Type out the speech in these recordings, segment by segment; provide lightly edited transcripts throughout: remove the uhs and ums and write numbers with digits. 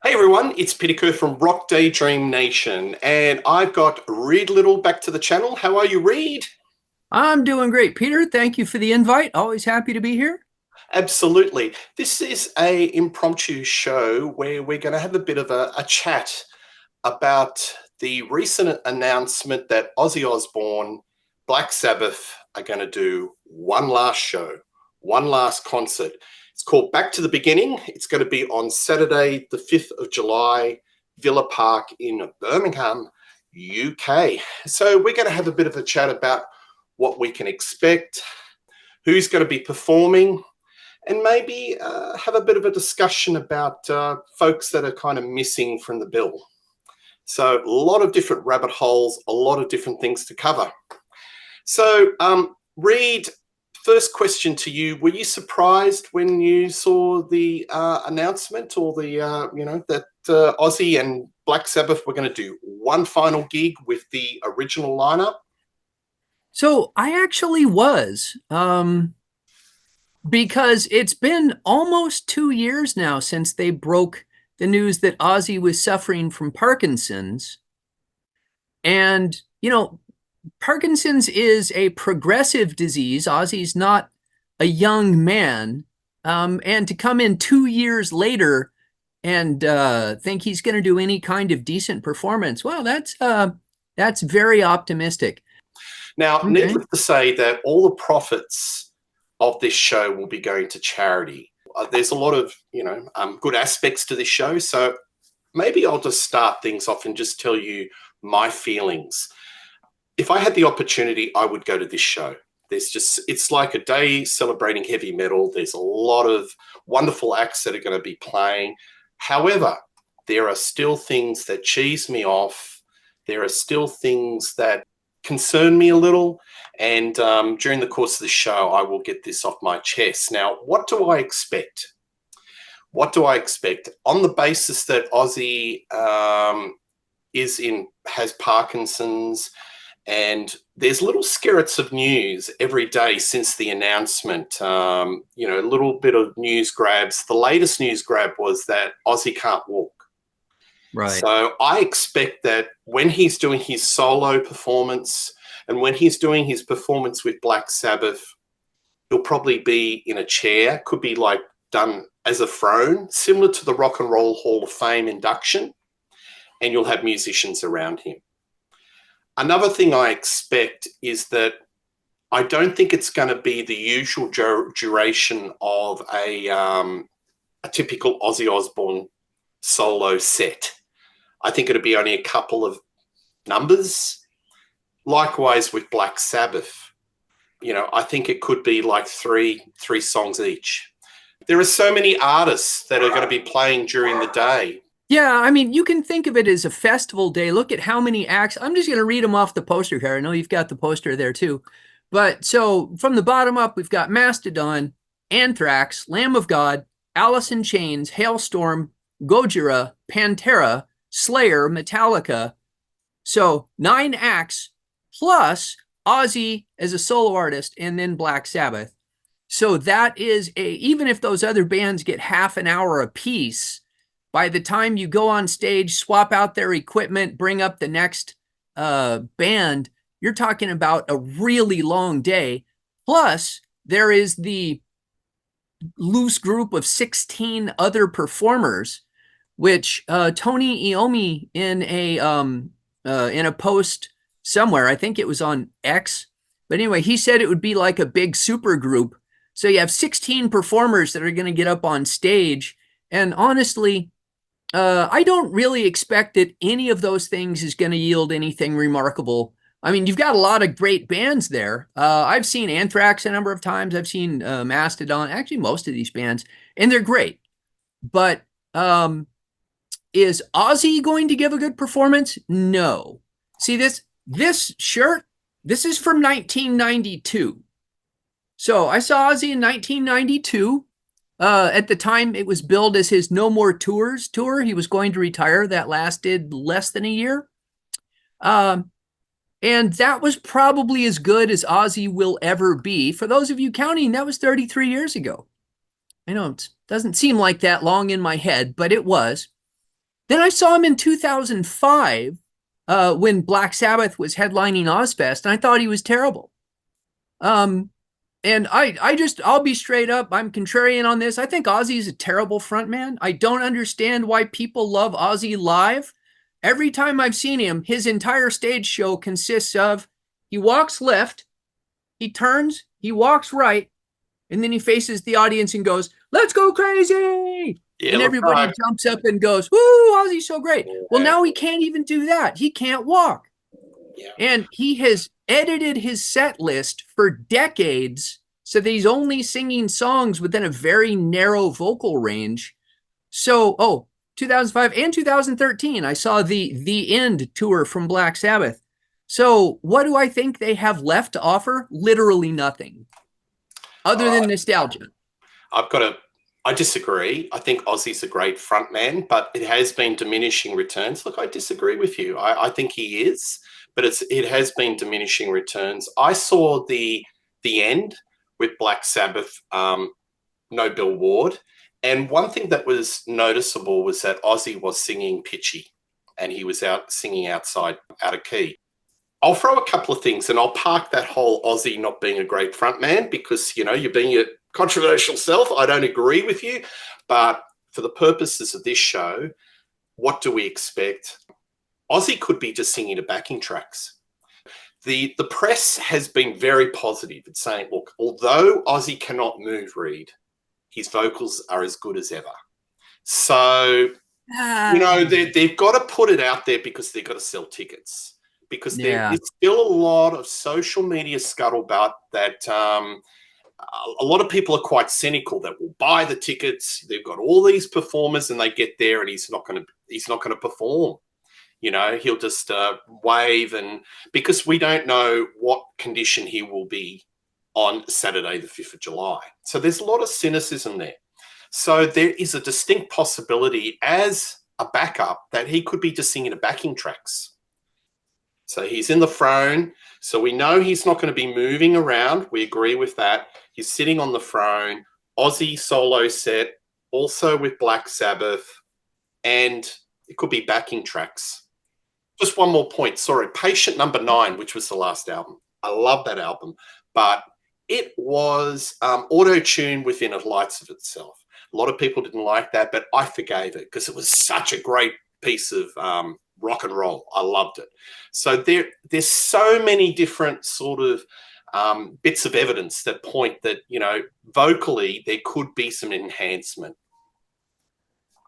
Hey everyone, it's Peter Kerr from Daydream Nation, and I've got Reed Little back to the channel. How are you, Reed? I'm doing great, Peter. Thank you for the invite. Always happy to be here. Absolutely. This is a impromptu show where we're going to have a bit of a chat about the recent announcement that Ozzy Osbourne, Black Sabbath are going to do one last show, one last concert. It's called Back to the Beginning. It's going to be on Saturday, the 5th of July, Villa Park in Birmingham, UK. So we're going to have a bit of a chat about what we can expect, who's going to be performing, and maybe have a bit of a discussion about folks that are kind of missing from the bill. So a lot of different rabbit holes, a lot of different things to cover. So, Reed, first question to you: were you surprised when you saw the announcement, or that Ozzy and Black Sabbath were going to do one final gig with the original lineup? So I actually was, because it's been almost 2 years now since they broke the news that Ozzy was suffering from Parkinson's. And, Parkinson's is a progressive disease. Ozzy's not a young man. And to come in 2 years later and think he's going to do any kind of decent performance, well, that's very optimistic. Now, Okay. needless to say that all the profits of this show will be going to charity. There's a lot of good aspects to this show, so maybe I'll just start things off and just tell you my feelings. If I had the opportunity, I would go to this show. It's like a day celebrating heavy metal. There's a lot of wonderful acts that are going to be playing. However, there are still things that cheese me off. There are still things that concern me a little. And during the course of the show, I will get this off my chest. Now, what do I expect? What do I expect? On the basis that Ozzy has Parkinson's, and there's little skirrets of news every day since the announcement. A little bit of news grabs. The latest news grab was that Ozzy can't walk. Right. So I expect that when he's doing his solo performance and when he's doing his performance with Black Sabbath, he'll probably be in a chair, could be like done as a throne, similar to the Rock and Roll Hall of Fame induction, and you'll have musicians around him. Another thing I expect is that I don't think it's going to be the usual duration of a typical Ozzy Osbourne solo set. I think it'll be only a couple of numbers. Likewise with Black Sabbath, I think it could be like three songs each. There are so many artists that are going to be playing during the day. Yeah, I mean, you can think of it as a festival day. Look at how many acts. I'm just going to read them off the poster here. I know you've got the poster there too. But so from the bottom up, we've got Mastodon, Anthrax, Lamb of God, Alice in Chains, Hailstorm, Gojira, Pantera, Slayer, Metallica. So 9 acts plus Ozzy as a solo artist and then Black Sabbath. So that is even if those other bands get half an hour apiece, by the time you go on stage, swap out their equipment, bring up the next band, you're talking about a really long day. Plus, there is the loose group of 16 other performers, which Tony Iommi in a post somewhere, I think it was on X, but anyway, he said it would be like a big super group. So you have 16 performers that are going to get up on stage, and honestly, I don't really expect that any of those things is going to yield anything remarkable. I mean, you've got a lot of great bands there. I've seen Anthrax a number of times. I've seen Mastodon, actually most of these bands, and they're great. But is Ozzy going to give a good performance? No. See this shirt? This is from 1992. So I saw Ozzy in 1992. At the time, it was billed as his No More Tours tour. He was going to retire. That lasted less than a year. And that was probably as good as Ozzy will ever be. For those of you counting, that was 33 years ago. I know it doesn't seem like that long in my head, but it was. Then I saw him in 2005 when Black Sabbath was headlining Ozfest, and I thought he was terrible. And I'll be straight up. I'm contrarian on this. I think Ozzy's a terrible frontman. I don't understand why people love Ozzy live. Every time I've seen him, his entire stage show consists of he walks left, he turns, he walks right, and then he faces the audience and goes, "Let's go crazy!" Yeah, and look, everybody right. jumps up and goes, "Woo, Ozzy's so great." Yeah. Well, now he can't even do that. He can't walk. Yeah. And he has edited his set list for decades so that he's only singing songs within a very narrow vocal range. So, 2005 and 2013, I saw the End tour from Black Sabbath. So what do I think they have left to offer? Literally nothing, other than nostalgia. I disagree. I think Ozzy's a great frontman, but it has been diminishing returns. Look, I disagree with you. I think he is, but it has been diminishing returns. I saw the End with Black Sabbath, no Bill Ward. And one thing that was noticeable was that Ozzy was singing pitchy and he was singing out of key. I'll throw a couple of things and I'll park that whole Ozzy not being a great frontman because, you're being a controversial self. I don't agree with you. But for the purposes of this show, what do we expect? Ozzy could be just singing the backing tracks. The press has been very positive. It's saying, look, although Ozzy cannot move read, his vocals are as good as ever. So, they've got to put it out there because they've got to sell tickets. Because there is still a lot of social media scuttlebutt that a lot of people are quite cynical that will buy the tickets. They've got all these performers and they get there and he's not going to perform. He'll just wave, and because we don't know what condition he will be on Saturday, the 5th of July. So there's a lot of cynicism there. So there is a distinct possibility as a backup that he could be just singing the backing tracks. So he's in the throne. So we know he's not going to be moving around. We agree with that. He's sitting on the throne. Ozzy solo set, also with Black Sabbath, and it could be backing tracks. Just one more point. Sorry, Patient Number 9, which was the last album. I love that album, but it was auto-tuned within the lights of itself. A lot of people didn't like that, but I forgave it because it was such a great piece of rock and roll. I loved it. So there's so many different sort of bits of evidence that point that, vocally there could be some enhancement.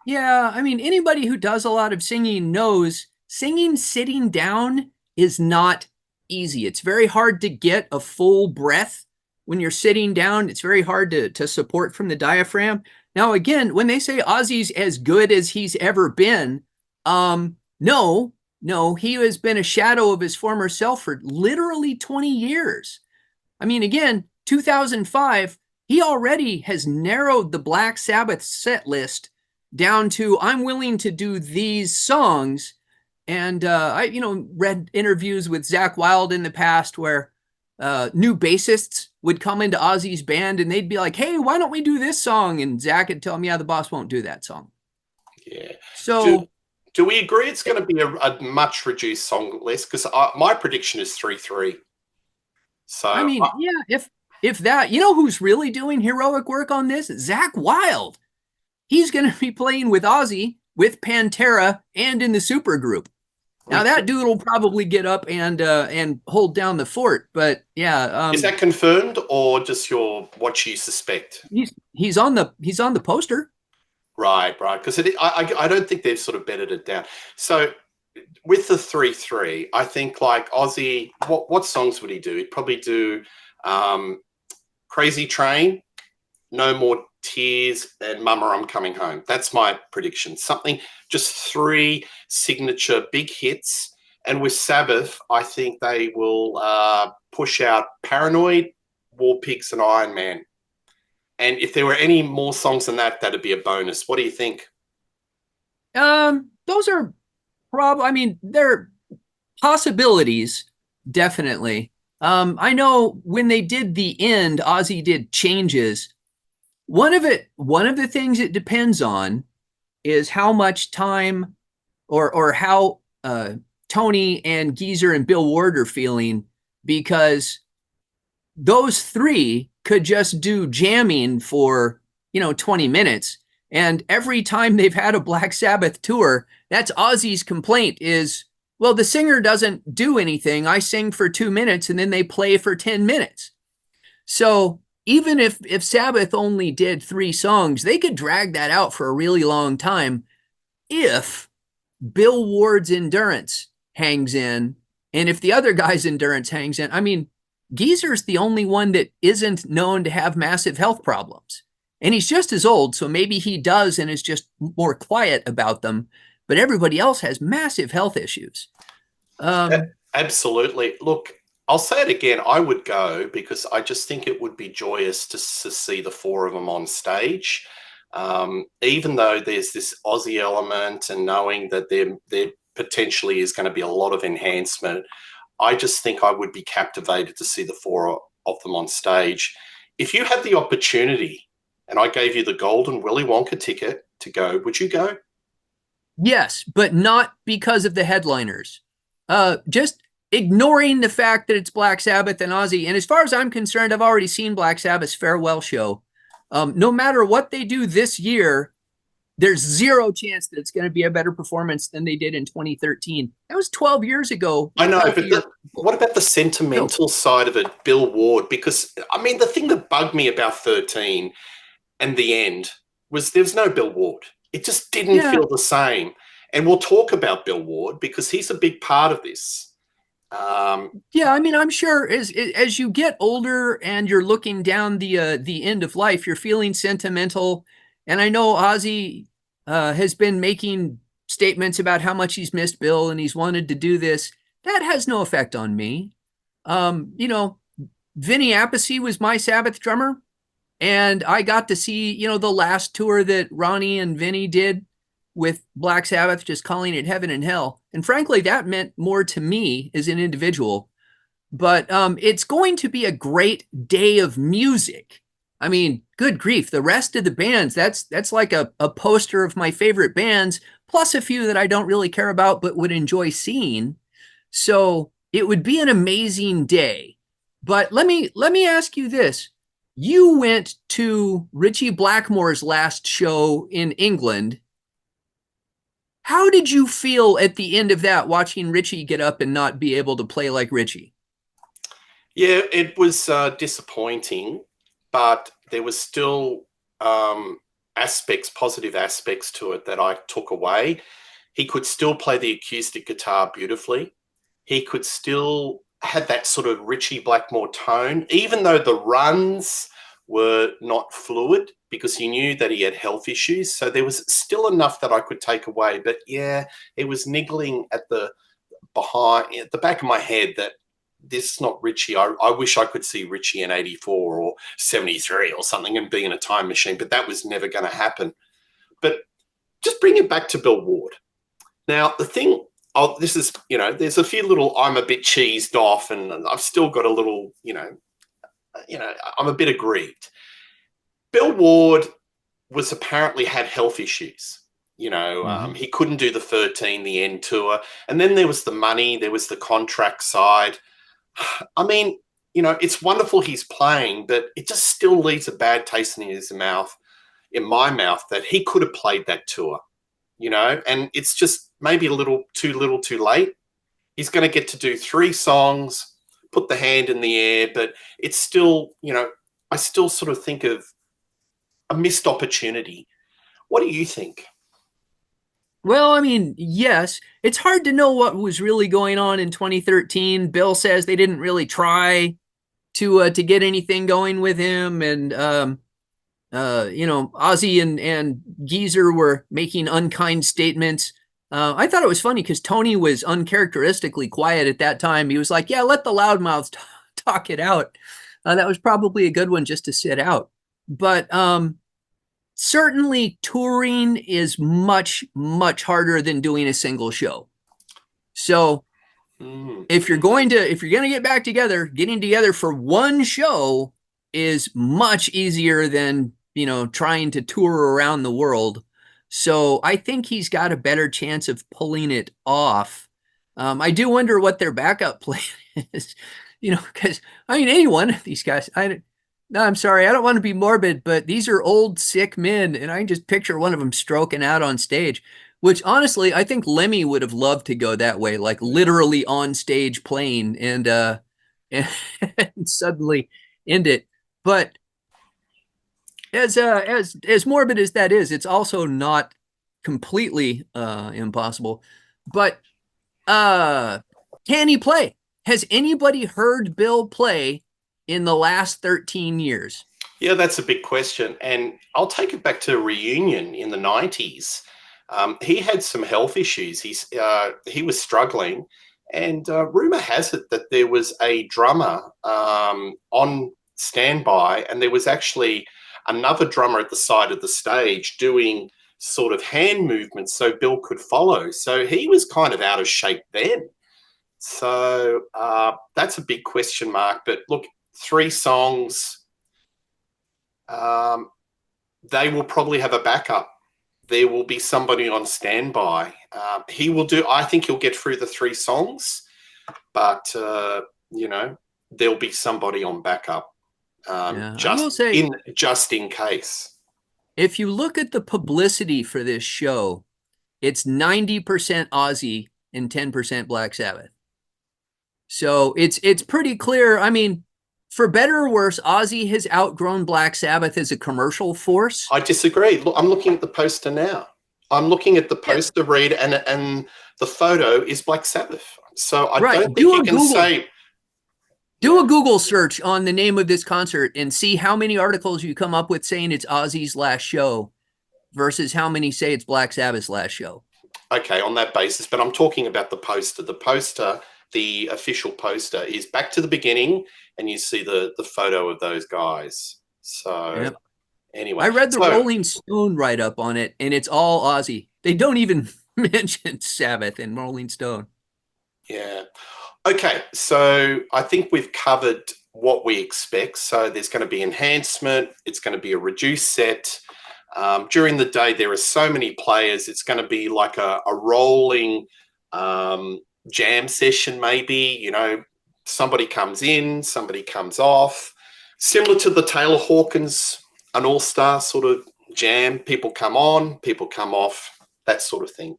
Yeah, I mean, anybody who does a lot of singing knows singing sitting down is not easy. It's very hard to get a full breath when you're sitting down. It's very hard to support from the diaphragm. Now, again, when they say Ozzy's as good as he's ever been, no, he has been a shadow of his former self for literally 20 years. I mean, again, 2005, he already has narrowed the Black Sabbath set list down to, I'm willing to do these songs. And I read interviews with Zakk Wylde in the past where new bassists would come into Ozzy's band and they'd be like, "Hey, why don't we do this song?" And Zakk would tell them, "Yeah, the boss won't do that song." Yeah. So do we agree it's going to be a much reduced song list? Because my prediction is 3-3. So I mean, if that, who's really doing heroic work on this? Zakk Wylde. He's going to be playing with Ozzy, with Pantera, and in the Supergroup. Now that dude will probably get up and hold down the fort, but yeah. Is that confirmed or just what you suspect? He's on the poster. Right. Because I don't think they've sort of bedded it down. So with the 3-3, I think like Ozzy, what songs would he do? He'd probably do Crazy Train, No More Tears, and Mama, I'm Coming Home. That's my prediction. Just 3 signature big hits. And with Sabbath, I think they will push out Paranoid, War Pigs, and Iron Man. And if there were any more songs than that, that'd be a bonus. What do you think? Those are they're possibilities, definitely. I know when they did the End, Ozzy did Changes. One of the things it depends on is how much time or how Tony and Geezer and Bill Ward are feeling, because those three could just do jamming for 20 minutes. And every time they've had a Black Sabbath tour, that's Ozzy's complaint is, well, the singer doesn't do anything. I sing for 2 minutes and then they play for 10 minutes. So even if Sabbath only did 3 songs, they could drag that out for a really long time if Bill Ward's endurance hangs in, and if the other guy's endurance hangs in. I mean, Geezer's the only one that isn't known to have massive health problems. And he's just as old, so maybe he does and is just more quiet about them. But everybody else has massive health issues. Absolutely. Look, I'll say it again. I would go because I just think it would be joyous to see the 4 of them on stage. Even though there's this Aussie element and knowing that there potentially is going to be a lot of enhancement, I just think I would be captivated to see the 4 of them on stage. If you had the opportunity and I gave you the golden Willy Wonka ticket to go, would you go? Yes, but not because of the headliners. Just ignoring the fact that it's Black Sabbath and Ozzy. And as far as I'm concerned, I've already seen Black Sabbath's farewell show. No matter what they do this year, there's zero chance that it's going to be a better performance than they did in 2013. That was 12 years ago. I know, but what about the sentimental side of it, Bill Ward? Because, I mean, the thing that bugged me about 13 and the end was there was no Bill Ward. It just didn't feel the same. And we'll talk about Bill Ward because he's a big part of this. Yeah, I mean, I'm sure as you get older and you're looking down the end of life, you're feeling sentimental. And I know Ozzy has been making statements about how much he's missed Bill and he's wanted to do this. That has no effect on me. Vinny Appice was my Sabbath drummer, and I got to see, the last tour that Ronnie and Vinny did with Black Sabbath, just calling it Heaven and Hell. And frankly, that meant more to me as an individual. But it's going to be a great day of music. I mean, good grief. The rest of the bands, that's like a poster of my favorite bands, plus a few that I don't really care about but would enjoy seeing. So it would be an amazing day. But let me ask you this. You went to Ritchie Blackmore's last show in England. How did you feel at the end of that, watching Ritchie get up and not be able to play like Ritchie? Yeah, it was disappointing, but there was still positive aspects to it that I took away. He could still play the acoustic guitar beautifully. He could still have that sort of Ritchie Blackmore tone, even though the runs were not fluid because he knew that he had health issues. So there was still enough that I could take away. But yeah, it was niggling at the back of my head that this is not Ritchie. I wish I could see Ritchie in 84 or 73 or something and be in a time machine, but that was never going to happen. But just bring it back to Bill Ward. Now, the thing, this is, there's a few little, I'm a bit cheesed off and I've still got a little, I'm a bit aggrieved. Bill Ward was apparently had health issues. He couldn't do the 13, the end tour. And then there was the money, there was the contract side. I mean, it's wonderful he's playing, but it just still leaves a bad taste in my mouth, that he could have played that tour, and it's just maybe a little too late. He's going to get to do 3 songs, put the hand in the air, but it's still, I still sort of think of a missed opportunity. What do you think? Well, I mean, yes, it's hard to know what was really going on in 2013. Bill says they didn't really try to get anything going with him, and Ozzy and Geezer were making unkind statements. I thought it was funny because Tony was uncharacteristically quiet at that time. He was like, "Yeah, let the loudmouths talk it out." That was probably a good one just to sit out. But certainly touring is much, much harder than doing a single show. So if you're going to get back together, getting together for one show is much easier than, trying to tour around the world. So I think he's got a better chance of pulling it off. I do wonder what their backup plan is, because I mean, any one of these guys, no, I'm sorry, I don't want to be morbid, but these are old, sick men, and I can just picture one of them stroking out on stage, which honestly, I think Lemmy would have loved to go that way, like literally on stage playing and suddenly end it. But as morbid as that is, it's also not completely impossible. But can he play? Has anybody heard Bill play in the last 13 years? Yeah, that's a big question. And I'll take it back to Reunion in the 90s. He had some health issues. He was struggling. And rumor has it that there was a drummer on standby, and there was actually another drummer at the side of the stage doing sort of hand movements so Bill could follow. So he was kind of out of shape then. So that's a big question mark. But look, 3 songs, they will probably have a backup. There will be somebody on standby. He will do, I think he'll get through the 3 songs, but, there'll be somebody on backup I will say, just in case. if you look at the publicity for this show, it's 90% Ozzy and 10% Black Sabbath. So it's pretty clear. I mean, for better or worse, Ozzy has outgrown Black Sabbath as a commercial force. I disagree. Look, I'm looking at the poster now. I'm looking at the poster read, and the photo is Black Sabbath. So I don't think you can say. Do a Google search on the name of this concert and see how many articles you come up with saying it's Ozzy's last show versus how many say it's Black Sabbath's last show. Okay, on that basis, but I'm talking about the poster. The poster, the official poster, is back to the beginning, and you see the photo of those guys. So anyway. I read the Rolling Stone write-up on it, and it's all Ozzy. They don't even mention Sabbath in Rolling Stone. Yeah. Okay, so I think we've covered what we expect. So there's going to be enhancement. It's going to be a reduced set. During the day, there are so many players. It's going to be like a rolling jam session, maybe. Somebody comes in, somebody comes off. Similar to the Taylor Hawkins, an all-star sort of jam. People come on, people come off, that sort of thing.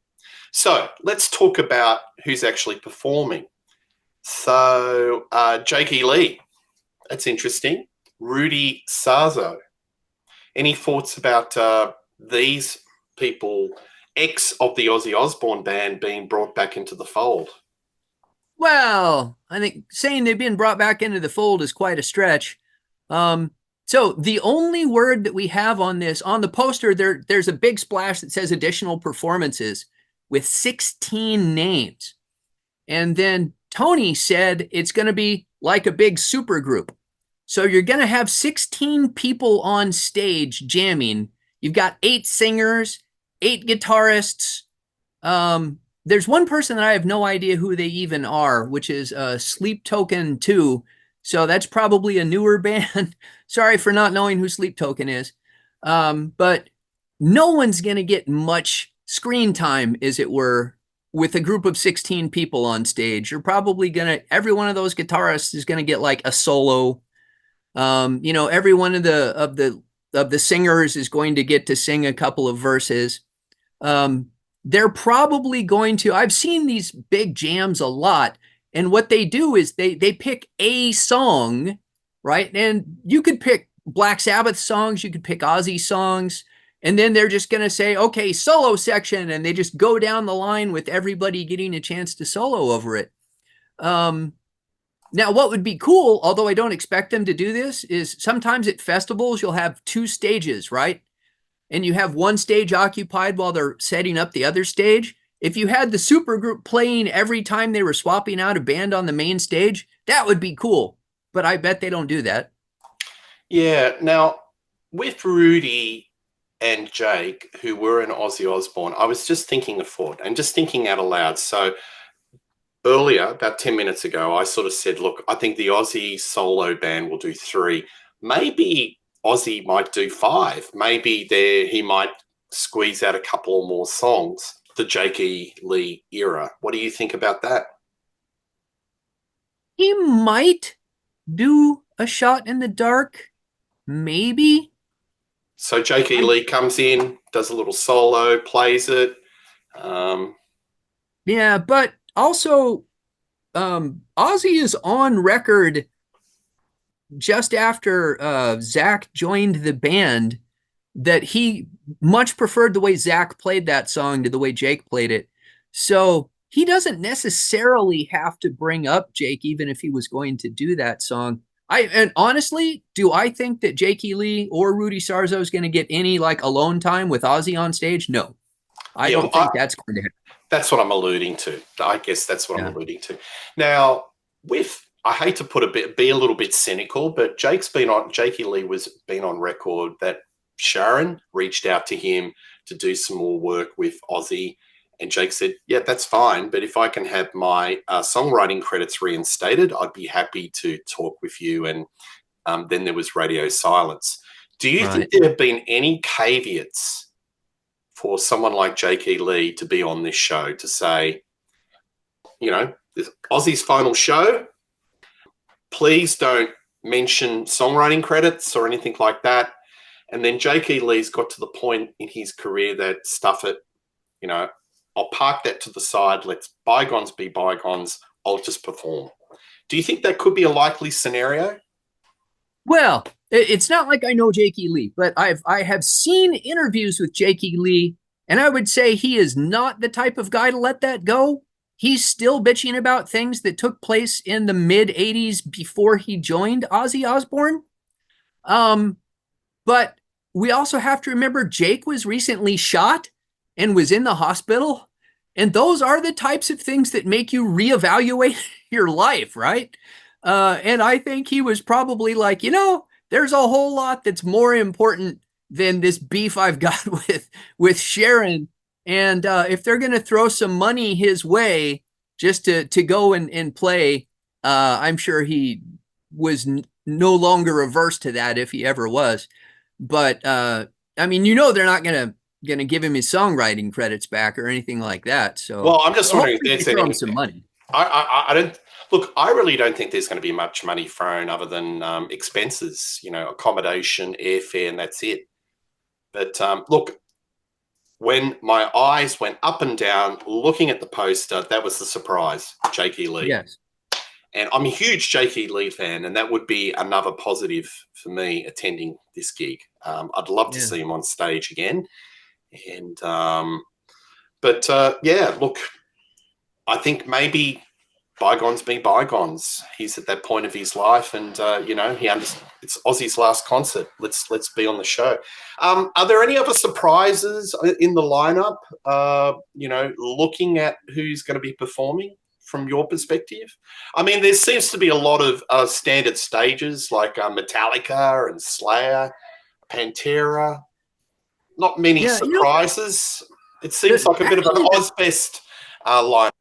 So let's talk about who's actually performing. So Jake E. Lee, that's interesting. Rudy Sarzo. Any thoughts about these people, ex of the Ozzy Osbourne band, being brought back into the fold? Well, I think saying they've been brought back into the fold is quite a stretch. So the only word that we have on this, on the poster, there's a big splash that says additional performances with 16 names. And then Tony said it's going to be like a big supergroup. So you're going to have 16 people on stage jamming. You've got 8 singers, 8 guitarists. There's one person that I have no idea who they even are, which is Sleep Token 2. So that's probably a newer band. Sorry for not knowing who Sleep Token is. But no one's going to get much screen time, as it were, with a group of 16 people on stage. You're probably every one of those guitarists is gonna get like a solo. Every one of the singers is going to get to sing a couple of verses. They're probably going to, I've seen these big jams a lot, and what they do is they pick a song, right? And you could pick Black Sabbath songs, you could pick Ozzy songs, and then they're just going to say, okay, solo section, and they just go down the line with everybody getting a chance to solo over it. Now, what would be cool, although I don't expect them to do this, is sometimes at festivals, you'll have 2 stages, right? And you have one stage occupied while they're setting up the other stage. If you had the supergroup playing every time they were swapping out a band on the main stage, that would be cool. But I bet they don't do that. Yeah. Now, with Rudy and Jake, who were in Ozzy Osbourne, I was just thinking a thought and just thinking out aloud. So earlier, about 10 minutes ago, I sort of said, look, I think the Ozzy solo band will do 3. Maybe Ozzy might do 5. Maybe he might squeeze out a couple more songs, the Jake E. Lee era. What do you think about that? He might do a shot in the dark, maybe. So Jake E. Lee comes in, does a little solo, plays it. Yeah, but also Ozzy is on record just after Zach joined the band that he much preferred the way Zach played that song to the way Jake played it. So he doesn't necessarily have to bring up Jake, even if he was going to do that song. And honestly, do I think that Jake E. Lee or Rudy Sarzo is going to get any like alone time with Ozzy on stage? No, I don't think that's going to happen. That's what I'm alluding to. I guess that's what I'm alluding to. Now, I hate to be a little bit cynical, but Jake E. Lee was been on record that Sharon reached out to him to do some more work with Ozzy, and Jake said, "Yeah, that's fine, but if I can have my songwriting credits reinstated, I'd be happy to talk with you." And then there was radio silence. Do you think there have been any caveats for someone like Jake E. Lee to be on this show to say, this Ozzy's final show, please don't mention songwriting credits or anything like that? And then Jake E. Lee's got to the point in his career that stuff it, I'll park that to the side. Let's bygones be bygones. I'll just perform. Do you think that could be a likely scenario? Well, it's not like I know Jake E. Lee, but I have seen interviews with Jake E. Lee, and I would say he is not the type of guy to let that go. He's still bitching about things that took place in the mid 80s before he joined Ozzy Osbourne. But we also have to remember Jake was recently shot and was in the hospital. And those are the types of things that make you reevaluate your life, right? And I think he was probably like, there's a whole lot that's more important than this beef I've got with Sharon. And if they're going to throw some money his way just to go and play, I'm sure he was no longer averse to that if he ever was. But I mean, they're not going to give him his songwriting credits back or anything like that. So, well, I'm just wondering if there's any some money. I don't look. I really don't think there's going to be much money thrown other than expenses, accommodation, airfare, and that's it. But look, when my eyes went up and down looking at the poster, that was the surprise, Jake E. Lee. Yes. And I'm a huge Jake E. Lee fan, and that would be another positive for me attending this gig. I'd love to see him on stage again. And look, I think maybe bygones be bygones. He's at that point of his life, and it's Ozzy's last concert. Let's be on the show. Are there any other surprises in the lineup? Looking at who's going to be performing from your perspective. I mean, there seems to be a lot of standard stages like Metallica and Slayer, Pantera. Not many surprises. It seems like a bit of an Ozfest line.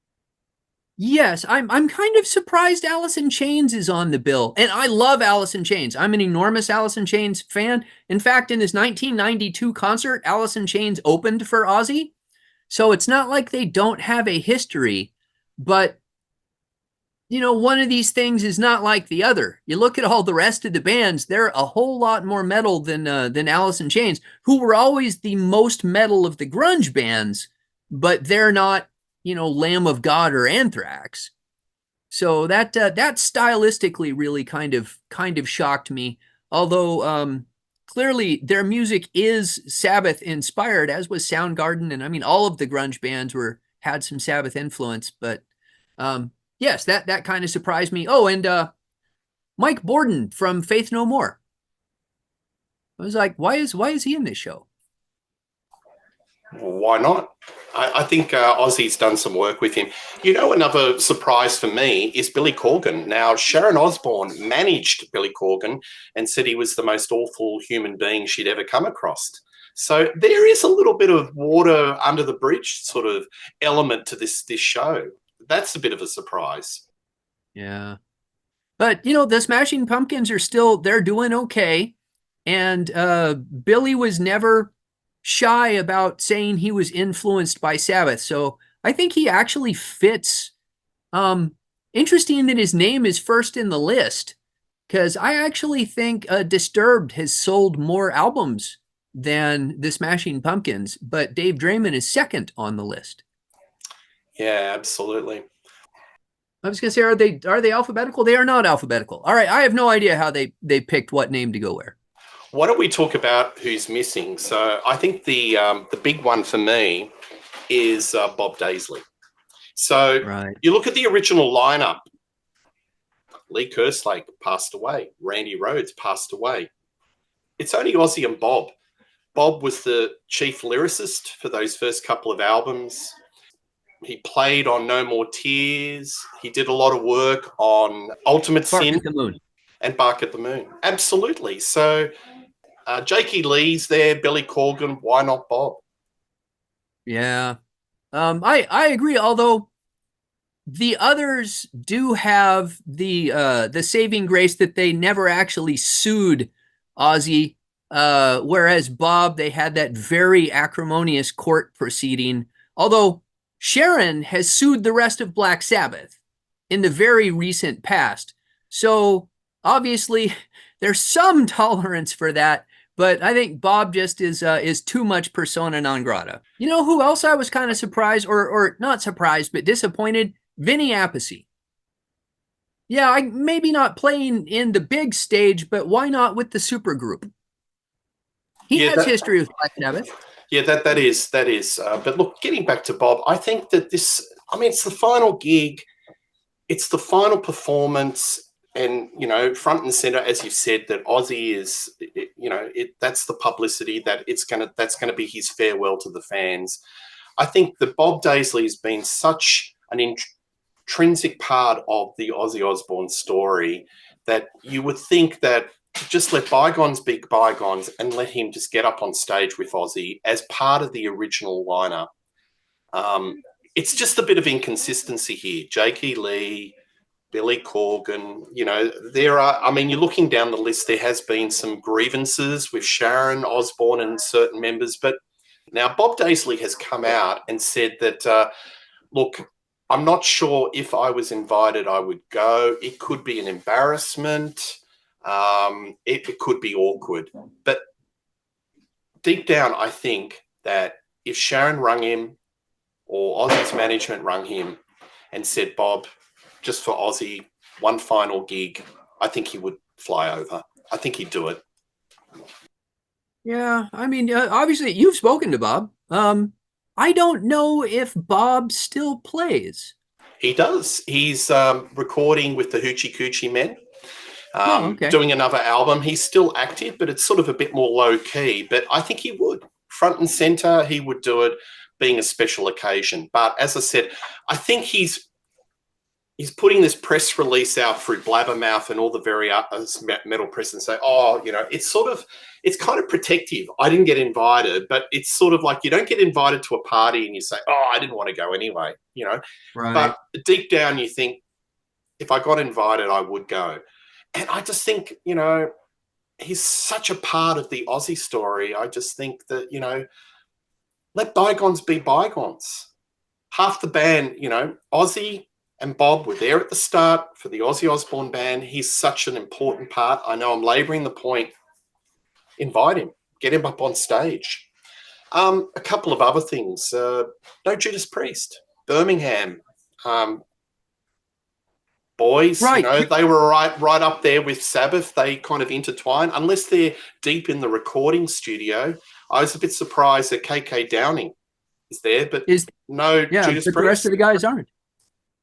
Yes, I'm kind of surprised Alice in Chains is on the bill. And I love Alice in Chains. I'm an enormous Alice in Chains fan. In fact, in this 1992 concert, Alice in Chains opened for Ozzy. So it's not like they don't have a history, but one of these things is not like the other. You look at all the rest of the bands, they're a whole lot more metal than Alice in Chains, who were always the most metal of the grunge bands, but they're not, Lamb of God or Anthrax. So that stylistically really kind of shocked me. Although clearly their music is Sabbath inspired, as was Soundgarden, and I mean all of the grunge bands had some Sabbath influence, but yes, that kind of surprised me. Oh, and Mike Borden from Faith No More. I was like, why is he in this show? Why not? I think Ozzy's done some work with him. Another surprise for me is Billy Corgan. Now, Sharon Osbourne managed Billy Corgan and said he was the most awful human being she'd ever come across. So there is a little bit of water under the bridge sort of element to this show. That's a bit of a surprise. Yeah. But, the Smashing Pumpkins they're doing okay. And Billy was never shy about saying he was influenced by Sabbath. So I think he actually fits. Interesting that his name is first in the list, because I actually think Disturbed has sold more albums than the Smashing Pumpkins, but Dave Draiman is second on the list. Yeah, absolutely. I was going to say, are they alphabetical? They are not alphabetical. All right, I have no idea how they picked what name to go where. Why don't we talk about who's missing? So I think the big one for me is Bob Daisley. So Right. you look at the original lineup. Lee Kerslake passed away. Randy Rhoads passed away. It's only Ozzy and Bob. Bob was the chief lyricist for those first couple of albums. He played on No More Tears. He did a lot of work on Ultimate Bark Sin at the Moon. and Bark at the Moon. Absolutely. So Jakey Lee's there, Billy Corgan. Why not Bob? Yeah. I agree, although the others do have the saving grace that they never actually sued Ozzy, whereas Bob, they had that very acrimonious court proceeding. Although Sharon has sued the rest of Black Sabbath in the very recent past, so obviously there's some tolerance for that. But I think Bob just is too much persona non grata. You know who else I was kind of surprised, or not surprised, but disappointed? Vinny Appice. Yeah, I maybe not playing in the big stage, but why not with the Supergroup? He has history with Black Sabbath. Yeah, that is. But look, getting back to Bob, I think that this. I mean, it's the final gig, it's the final performance, and front and center, as you said, that Ozzy is. That's the publicity that that's gonna be his farewell to the fans. I think that Bob Daisley has been such an intrinsic part of the Ozzy Osbourne story that you would think that just let bygones be bygones and let him just get up on stage with Ozzy as part of the original lineup. It's just a bit of inconsistency here. Jakey Lee, Billy Corgan, there are, I mean, you're looking down the list, there has been some grievances with Sharon Osbourne and certain members, but now Bob Daisley has come out and said that, look, I'm not sure if I was invited, I would go. It could be an embarrassment. It could be awkward. But deep down, I think that if Sharon rung him or Ozzy's management rung him and said, Bob, just for Ozzy, one final gig, I think he would fly over. I think he'd do it. Yeah, I mean, obviously you've spoken to Bob. I don't know if Bob still plays. He does. He's recording with the Hoochie Coochie Men. Okay. Doing another album. He's still active, but it's sort of a bit more low key. But I think he would. Front and center, he would do it, being a special occasion. But as I said, I think he's putting this press release out through Blabbermouth and all the various metal press and say, it's kind of protective. I didn't get invited, but it's sort of like you don't get invited to a party and you say, I didn't want to go anyway, Right. But deep down you think, if I got invited, I would go. And I just think, he's such a part of the Ozzy story. I just think that, let bygones be bygones. Half the band, Ozzy and Bob were there at the start for the Ozzy Osbourne band. He's such an important part. I know I'm laboring the point. Invite him. Get him up on stage. A couple of other things. No Judas Priest. Birmingham. Boys, right. They were right up there with Sabbath. They kind of intertwine, unless they're deep in the recording studio. I was a bit surprised that KK Downing is there, but no Judas Priest. The rest of the guys aren't.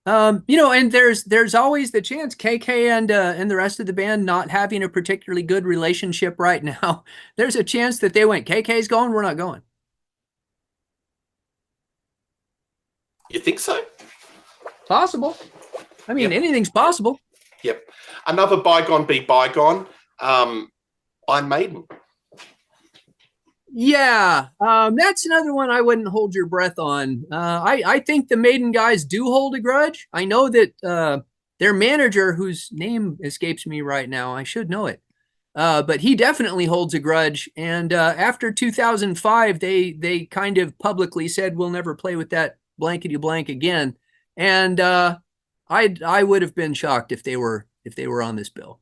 And there's always the chance KK and the rest of the band not having a particularly good relationship right now. There's a chance that they went, KK's going, we're not going. You think so? Possible. I mean, anything's possible. Yep. Another bygone be bygone. Iron Maiden. Yeah, that's another one I wouldn't hold your breath on. I think the Maiden guys do hold a grudge. I know that their manager, whose name escapes me right now, I should know it, But he definitely holds a grudge. And after 2005, they kind of publicly said, we'll never play with that blankety blank again. And I would have been shocked if they were on this bill.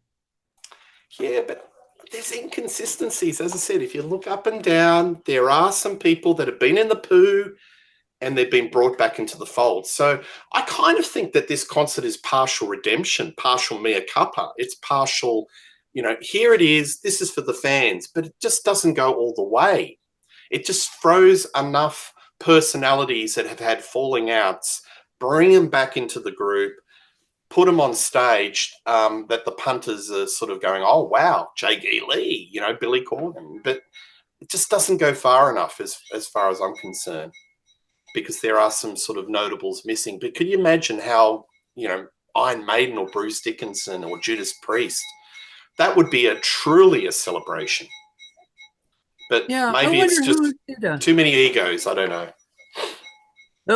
Yeah, but there's inconsistencies. As I said, if you look up and down, there are some people that have been in the poo and they've been brought back into the fold. So I kind of think that this concert is partial redemption, partial mea culpa. It's partial, here it is, this is for the fans, but it just doesn't go all the way. It just throws enough personalities that have had falling outs, bring them back into the group, put them on stage, that the punters are sort of going, oh, wow, J.G. Lee, Billy Corgan. But it just doesn't go far enough as far as I'm concerned, because there are some sort of notables missing. But could you imagine how, Iron Maiden or Bruce Dickinson or Judas Priest, that would be truly a celebration. But yeah, maybe it's just too many egos. I don't know.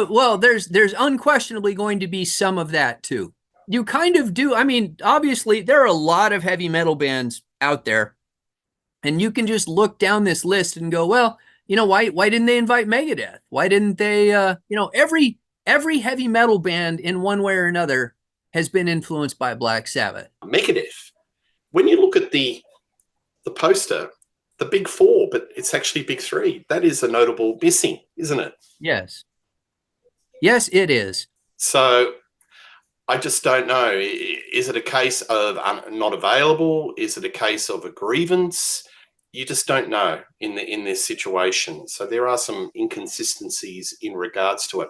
Well, there's unquestionably going to be some of that too. You kind of do. I mean, obviously, there are a lot of heavy metal bands out there, and you can just look down this list and go, well, why didn't they invite Megadeth? Why didn't they? Every heavy metal band in one way or another has been influenced by Black Sabbath. Megadeth. When you look at the poster, the big four, but it's actually big three. That is a notable missing, isn't it? Yes. Yes, it is. So I just don't know. Is it a case of not available? Is it a case of a grievance? You just don't know in this situation. So there are some inconsistencies in regards to it.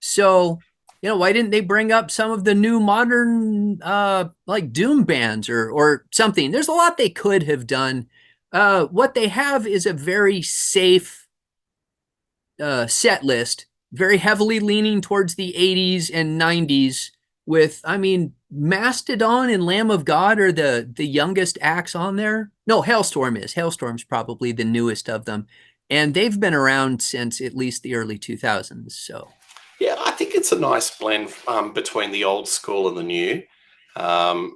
So, why didn't they bring up some of the new modern like doom bands or something? There's a lot they could have done. What they have is a very safe set list, very heavily leaning towards the 80s and 90s with, Mastodon and Lamb of God are the youngest acts on there. No, Hailstorm is. Hailstorm's probably the newest of them. And they've been around since at least the early 2000s. So, yeah, I think it's a nice blend between the old school and the new. I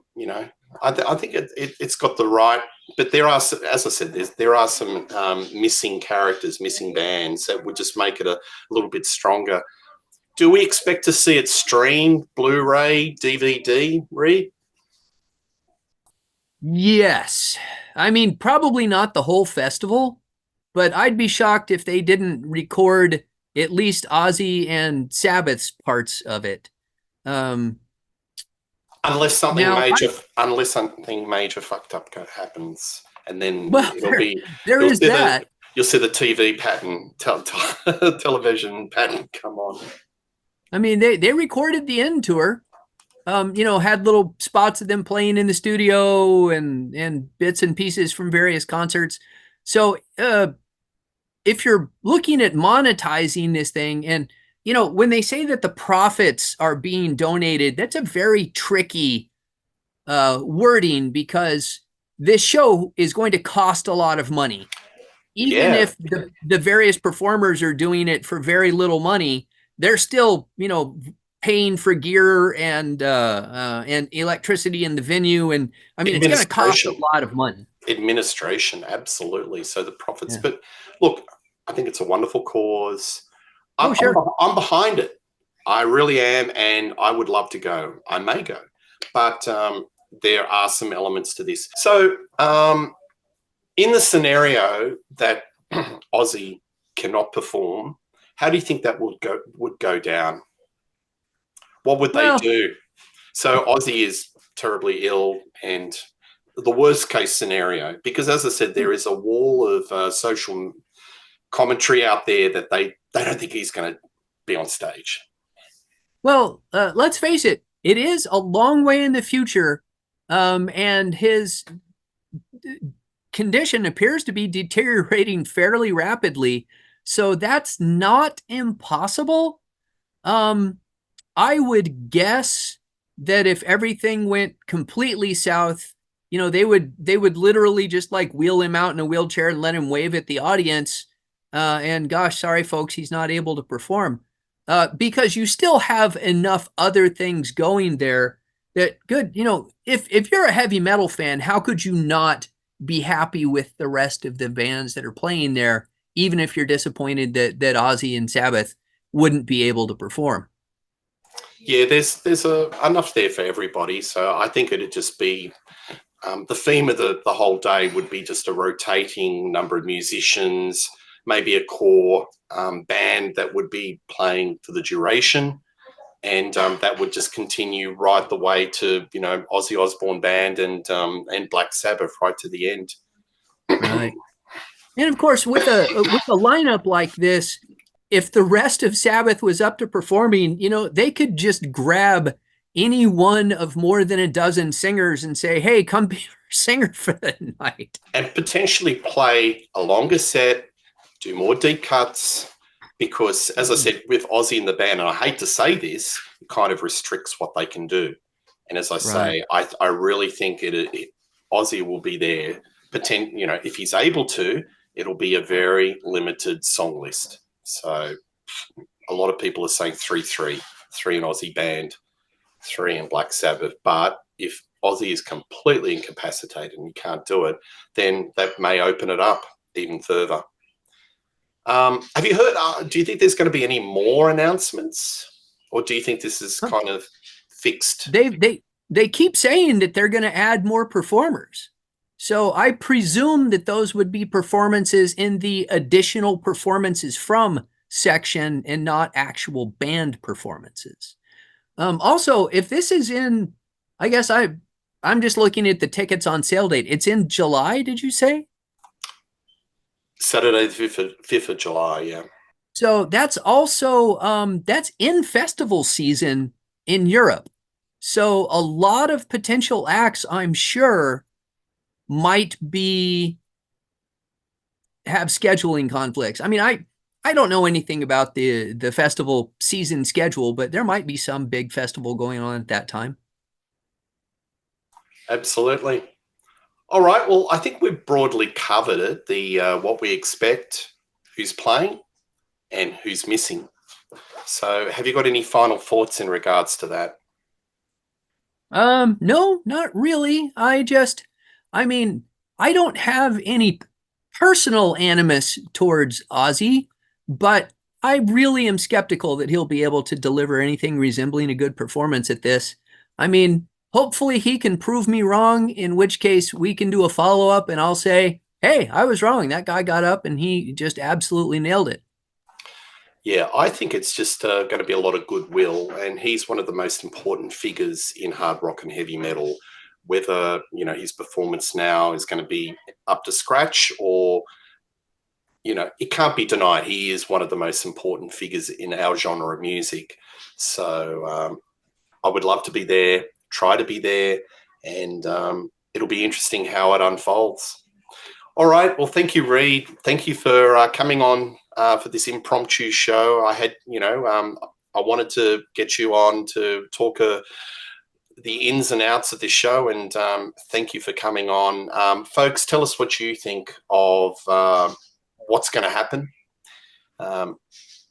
think it's got the right, but there are, as I said, there are some missing characters, missing bands that would just make it a little bit stronger. Do we expect to see it streamed, Blu-ray, DVD, Reed? Yes. Probably not the whole festival, but I'd be shocked if they didn't record at least Ozzy and Sabbath's parts of it. Unless something major fucked up happens, and then it'll be you'll see the TV pattern, television pattern come on. They recorded the end tour, had little spots of them playing in the studio and bits and pieces from various concerts. So if you're looking at monetizing this thing, and when they say that the profits are being donated, that's a very tricky wording, because this show is going to cost a lot of money. Even if the various performers are doing it for very little money, they're still, paying for gear and electricity in the venue. And it's going to cost a lot of money. Administration, absolutely. So the profits, but look, I think it's a wonderful cause. I'm behind it. I really am, and I would love to go. I may go, but there are some elements to this. So in the scenario that Ozzy cannot perform, how do you think that would go down? What would they do? So Ozzy is terribly ill, and the worst case scenario, because as I said, there is a wall of social commentary out there that they don't think he's going to be on stage. Well, let's face it, it is a long way in the future, and his condition appears to be deteriorating fairly rapidly. So that's not impossible. I would guess that if everything went completely south, they would literally just like wheel him out in a wheelchair and let him wave at the audience. And gosh, sorry folks, he's not able to perform. Because you still have enough other things going there that good. If you're a heavy metal fan, how could you not be happy with the rest of the bands that are playing there, even if you're disappointed that Ozzy and Sabbath wouldn't be able to perform? Yeah, there's enough there for everybody. So I think it'd just be the theme of the whole day would be just a rotating number of musicians, maybe a core band that would be playing for the duration. And that would just continue right the way to, Ozzy Osbourne band and Black Sabbath right to the end. Right. And of course, with a lineup like this, if the rest of Sabbath was up to performing, they could just grab any one of more than a dozen singers and say, "Hey, come be our singer for the night." And potentially play a longer set, do more deep cuts, because as I said, with Ozzy in the band, and I hate to say this, it kind of restricts what they can do. And as I Right. say, I really think Ozzy will be there. If he's able to, it'll be a very limited song list. So a lot of people are saying 3-3, three in Aussie band, three in Black Sabbath. But if Ozzy is completely incapacitated and you can't do it, then that may open it up even further. Have you heard? Do you think there's going to be any more announcements, or do you think this is kind of fixed? They keep saying that they're going to add more performers. So I presume that those would be performances in the additional performances from section and not actual band performances. Also, if this is in, I guess I'm just looking at the tickets on sale date. It's in July, did you say? Saturday, the 5th of July, yeah. So that's also that's in festival season in Europe. So a lot of potential acts, I'm sure, might be have scheduling conflicts. I mean, I don't know anything about the festival season schedule, but there might be some big festival going on at that time. Absolutely. All right. Well, I think we've broadly covered it. The what we expect, who's playing, and who's missing. So, have you got any final thoughts in regards to that? No, not really. I mean, I don't have any personal animus towards Ozzy, but I really am skeptical that he'll be able to deliver anything resembling a good performance at this. I mean, hopefully he can prove me wrong, in which case we can do a follow up and I'll say, "Hey, I was wrong. That guy got up and he just absolutely nailed it." Yeah, I think it's just going to be a lot of goodwill, and he's one of the most important figures in hard rock and heavy metal. Whether his performance now is going to be up to scratch, or it can't be denied he is one of the most important figures in our genre of music. So I would love to be there, try to be there, and it'll be interesting how it unfolds. All right. Well, thank you, Reed. Thank you for coming on for this impromptu show. I wanted to get you on to talk the ins and outs of this show, and thank you for coming on. Folks, tell us what you think of what's going to happen, um,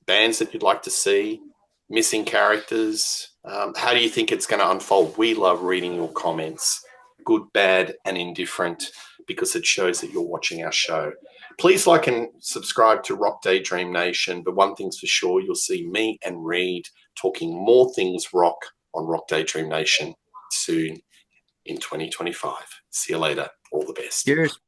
bands that you'd like to see, missing characters. How do you think it's going to unfold? We love reading your comments, good, bad, and indifferent, because it shows that you're watching our show. Please like and subscribe to Rock Daydream Nation. But one thing's for sure, you'll see me and Reed talking more things rock on Rock Daydream Nation soon in 2025. See you later. All the best. Cheers.